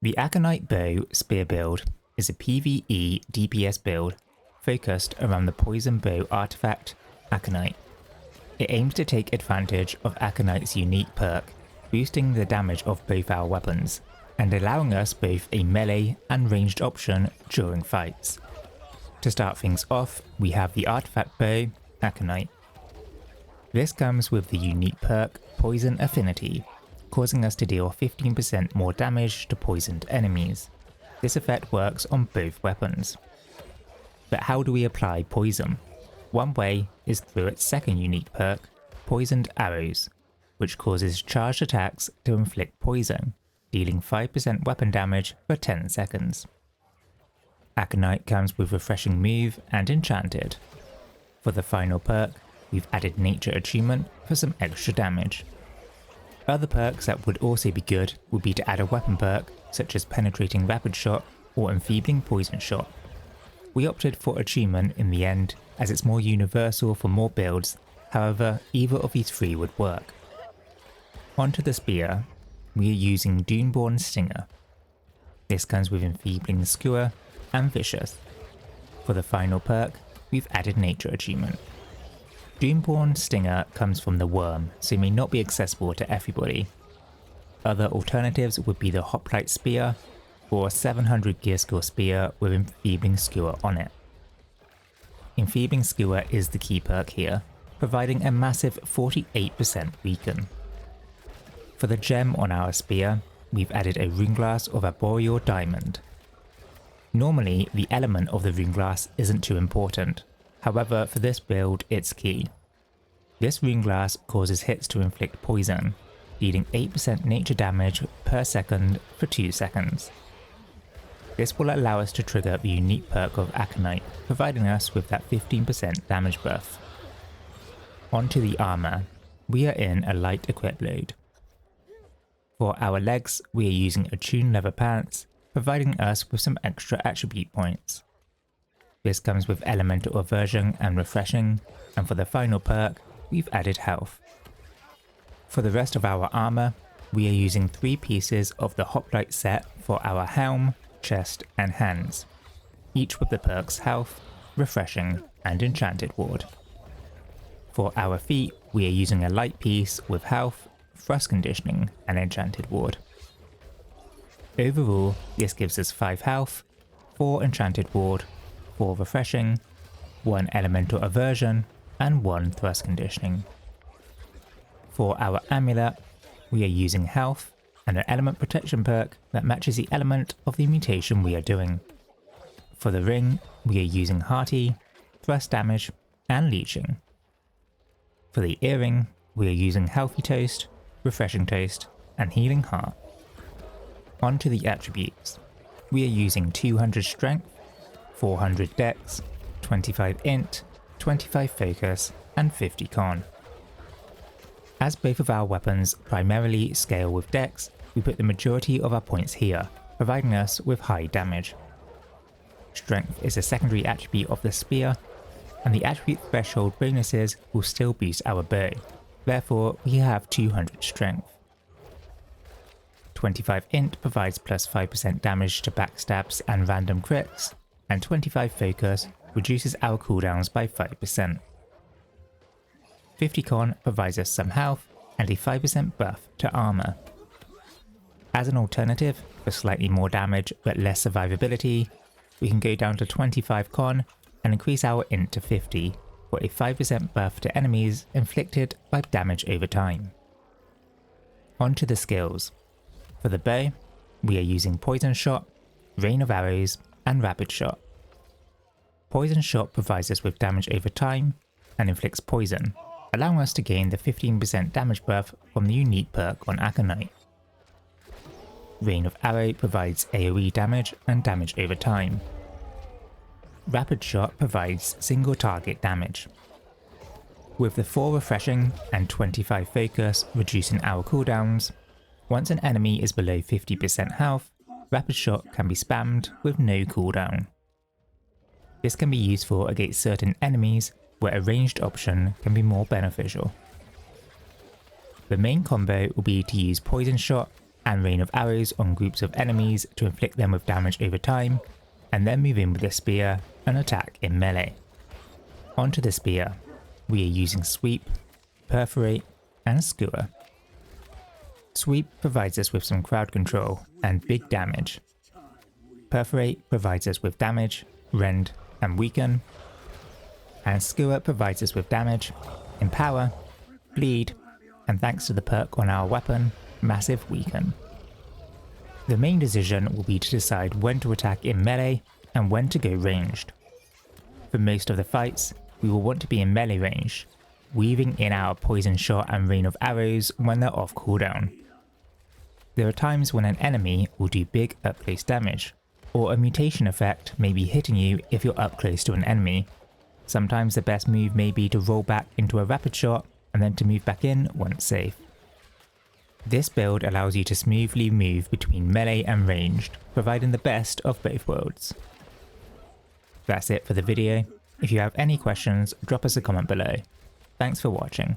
The Aconite Bow Spear build is a PvE DPS build focused around the poison bow artifact, Aconite. It aims to take advantage of Aconite's unique perk, boosting the damage of both our weapons, and allowing us both a melee and ranged option during fights. To start things off, we have the artifact bow, Aconite. This comes with the unique perk, Poison Affinity, causing us to deal 15% more damage to poisoned enemies. This effect works on both weapons. But how do we apply poison? One way is through its second unique perk, Poisoned Arrows, which causes charged attacks to inflict poison, dealing 5% weapon damage for 10 seconds. Aconite comes with Refreshing Move and Enchanted. For the final perk, we've added Nature Attunement for some extra damage. Other perks that would also be good would be to add a weapon perk such as Penetrating Rapid Shot or Enfeebling Poison Shot. We opted for Attunement in the end as it's more universal for more builds, however either of these three would work. Onto the spear, we are using Doomborn Stinger. This comes with Enfeebling Skewer and Vicious. For the final perk, we've added Nature Attunement. Doomborn Stinger comes from the worm, so may not be accessible to everybody. Other alternatives would be the Hoplite Spear, or a 700 gear score spear with Enfeebling Skewer on it. Enfeebling Skewer is the key perk here, providing a massive 48% weaken. For the gem on our spear, we've added a Runeglass of Arboreal Diamond. Normally, the element of the Runeglass isn't too important. However, for this build, it's key. This Runeglass causes hits to inflict poison, dealing 8% nature damage per second for 2 seconds. This will allow us to trigger the unique perk of Aconite, providing us with that 15% damage buff. Onto the armour, we are in a light equip load. For our legs, we are using Attuned Leather Pants, providing us with some extra attribute points. This comes with Elemental Aversion and Refreshing, and for the final perk, we've added Health. For the rest of our armour, we are using 3 pieces of the Hoplite set for our helm, chest and hands, each with the perks Health, Refreshing and Enchanted Ward. For our feet, we are using a light piece with Health, Thrust Conditioning and Enchanted Ward. Overall, this gives us 5 health, 4 Enchanted Ward, 4 Refreshing, 1 Elemental Aversion, and 1 Thrust Conditioning. For our amulet, we are using Health and an Element Protection perk that matches the element of the mutation we are doing. For the ring, we are using Hearty, Thrust Damage, and Leeching. For the earring, we are using Healthy Toast, Refreshing Toast, and Healing Heart. Onto the attributes. We are using 200 Strength, 400 Dex, 25 Int, 25 Focus, and 50 Con. As both of our weapons primarily scale with Dex, we put the majority of our points here, providing us with high damage. Strength is a secondary attribute of the spear, and the attribute threshold bonuses will still boost our bow, therefore we have 200 Strength. 25 Int provides plus 5% damage to backstabs and random crits, and 25 Focus reduces our cooldowns by 5%. 50 Con provides us some health and a 5% buff to armour. As an alternative, for slightly more damage but less survivability, we can go down to 25 Con and increase our Int to 50 for a 5% buff to enemies inflicted by damage over time. Onto the skills. For the bow, we are using Poison Shot, Rain of Arrows, and Rapid Shot. Poison Shot provides us with damage over time and inflicts poison, allowing us to gain the 15% damage buff from the unique perk on Aconite. Rain of Arrow provides AoE damage and damage over time. Rapid Shot provides single target damage. With the 4 Refreshing and 25 Focus reducing our cooldowns, once an enemy is below 50% health, Rapid Shot can be spammed with no cooldown. This can be useful against certain enemies where a ranged option can be more beneficial. The main combo will be to use Poison Shot and rain of arrows on groups of enemies to inflict them with damage over time, and then move in with a spear and attack in melee. Onto the spear, we are using Sweep, Perforate, and Skewer. Sweep provides us with some crowd control and big damage. Perforate provides us with damage, rend, and weaken. And Skewer provides us with damage, empower, bleed, and thanks to the perk on our weapon, massive weaken. The main decision will be to decide when to attack in melee and when to go ranged. For most of the fights, we will want to be in melee range, weaving in our poison shot and rain of arrows when they're off cooldown. There are times when an enemy will do big up close damage, or a mutation effect may be hitting you if you're up close to an enemy. Sometimes the best move may be to roll back into a rapid shot and then to move back in once safe. This build allows you to smoothly move between melee and ranged, providing the best of both worlds. That's it for the video. If you have any questions, drop us a comment below. Thanks for watching.